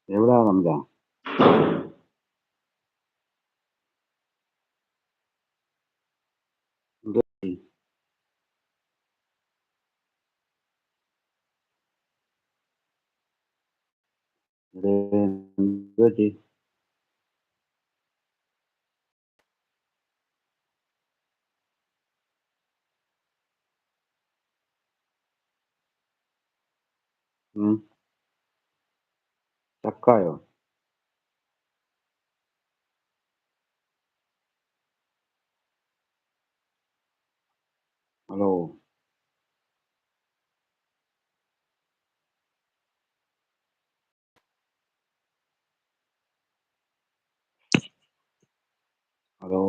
എവിടാ റംല? എന്ത് പറ്റി? എടേ, എന്ത് പറ്റി? ചക്കായോ? ഹലോ? ഹലോ?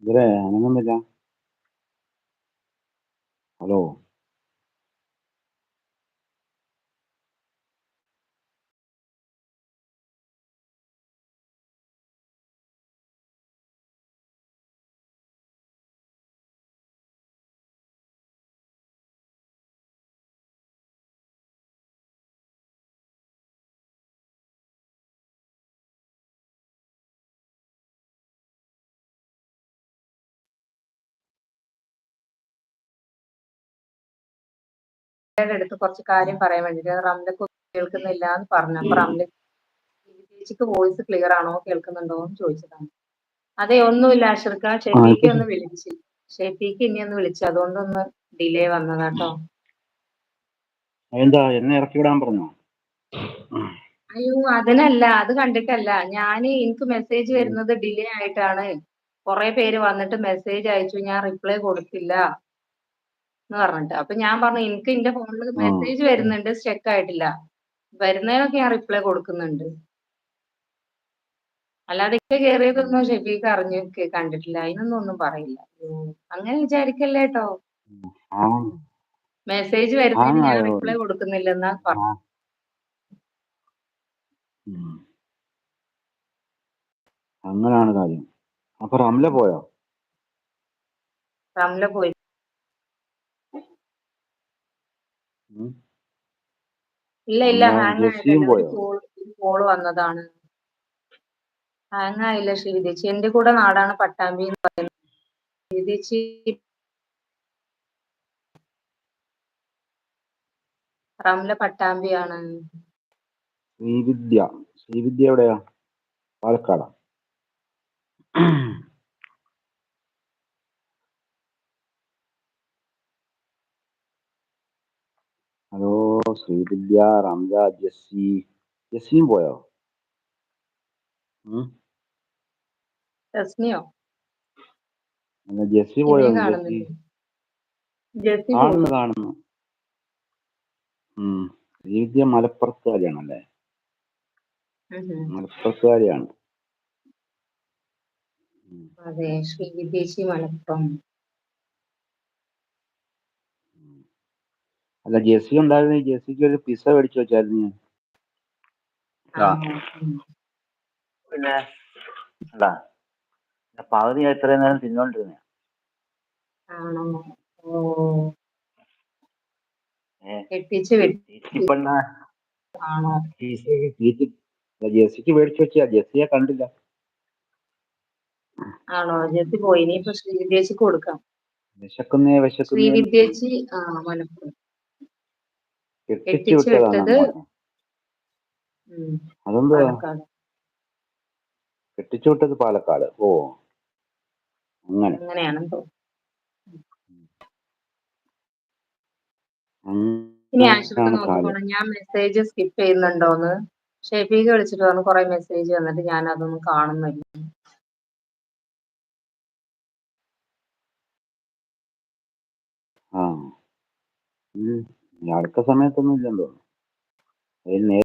ഇവരെ അനങ്ങുന്നില്ല. ഹലോ? അടുത്ത് കുറച്ച് കാര്യം പറയാൻ വേണ്ടിട്ട് റംലക്ക് കേൾക്കുന്നില്ല എന്ന് പറഞ്ഞു. അപ്പൊ റംല ചേച്ചിക്ക് വോയിസ് ക്ലിയർ ആണോ, കേൾക്കുന്നുണ്ടോ എന്ന് ചോദിച്ചതാണ്. അതെ, ഒന്നുമില്ല അഷർക്ക, ഷെഫീക്ക് ഒന്ന് വിളിച്ചു. ഷെഫീക്ക് ഇനി ഒന്ന് വിളിച്ചു, അതുകൊണ്ടൊന്ന് ഡിലേ വന്നതാട്ടോ. എന്താ എന്നെ ഇറക്കി വിടാൻ പറഞ്ഞോ? അയ്യോ, അതിനല്ല, അത് കണ്ടിട്ടല്ല. എനിക്ക് മെസ്സേജ് വരുന്നത് ഡിലേ ആയിട്ടാണ്. കുറെ പേര് വന്നിട്ട് മെസ്സേജ് അയച്ചു, ഞാൻ റിപ്ലൈ കൊടുത്തില്ല എന്ന് പറഞ്ഞിട്ട്. അപ്പൊ ഞാൻ പറഞ്ഞു എനിക്ക് എന്റെ ഫോണിൽ മെസ്സേജ് വരുന്നുണ്ട്, സ്റ്റക്ക് ആയിട്ടില്ല. വരുന്നതിനൊക്കെ ഞാൻ റിപ്ലൈ കൊടുക്കുന്നുണ്ട്. അല്ലാതെ ഇപ്പൊ കയറിയതൊന്നും ഷെഫീക്ക് കണ്ടിട്ടില്ല, അതിനൊന്നും പറയില്ല. അങ്ങനെ വിചാരിക്കല്ലേ കേട്ടോ. മെസ്സേജ് വരുന്നതിന് ഞാൻ റിപ്ലൈ കൊടുക്കുന്നില്ലെന്നാ പറഞ്ഞു. അങ്ങനാണ് കാര്യം. അപ്പൊ റംല പോയോ? റംല പോയി. ഇല്ല, ഹാങ് ആയിട്ടല്ല, ഒരു കോള് വന്നതാണ്. ഹാങ് ആയില്ല ശ്രീവിദേശി. എന്റെ കൂടെ നാടാണ് പട്ടാമ്പി എന്ന് പറയുന്നത്. ശ്രീവിദേശി റംല പട്ടാമ്പിയാണ്. ശ്രീവിദ്യ എവിടെയാ? പാലക്കാടാ? ഹലോ? ശ്രീവിദ്യ, റംല, ജസ്സിയും പോയോ? രശ്മിയോ? അല്ല, ജസ്സി പോയോ? ജസ്സി കാണുന്നു. ശ്രീവിദ്യ മലപ്പുറത്തുകാരിയാണല്ലേ? മലപ്പുറത്തുകാരിയാണ്. അതെ, ശ്രീവിദേശി മലപ്പുറം. അല്ല, ജെസ്സി ഉണ്ടായിരുന്നു. ജെസ്സിക്ക് ഒരു പിസ്സ മേടിച്ചു വെച്ചായിരുന്നു. പിന്നെ പകുതി എത്രയും നേരം തിന്നോണ്ടിരുന്ന. ജെസ്സിക്ക് മേടിച്ചു വെച്ചാ. ജെസ്സിയെ കണ്ടില്ല. ആണോ? ജെസ്സി പോയി. ഇനിയിപ്പോ ശ്രീവിദ്യേച്ചിക്ക് കൊടുക്കാം. വിശക്കുന്നേ ശ്രീവിദ്യേച്ചി മലപ്പുറം. കെട്ടിച്ചു വിട്ടത് അതെന്താ? കെട്ടിച്ചു വിട്ടത് പാലക്കാട്. ഓ, അങ്ങനെയാണെന്ന് തോന്നുന്നു. ഇനി ആശുപത്രി നോക്കിക്കോണം. ഞാൻ മെസ്സേജ് സ്കിപ്പ് ചെയ്യുന്നുണ്ടോന്ന് ഷെഫീക്ക് വിളിച്ചിട്ട് പറഞ്ഞു. കുറെ മെസ്സേജ് വന്നിട്ട് ഞാൻ അതൊന്നും കാണുന്നില്ല. അടുത്ത സമയത്തൊന്നും ഇല്ലെന്ന് തോന്നുന്നു.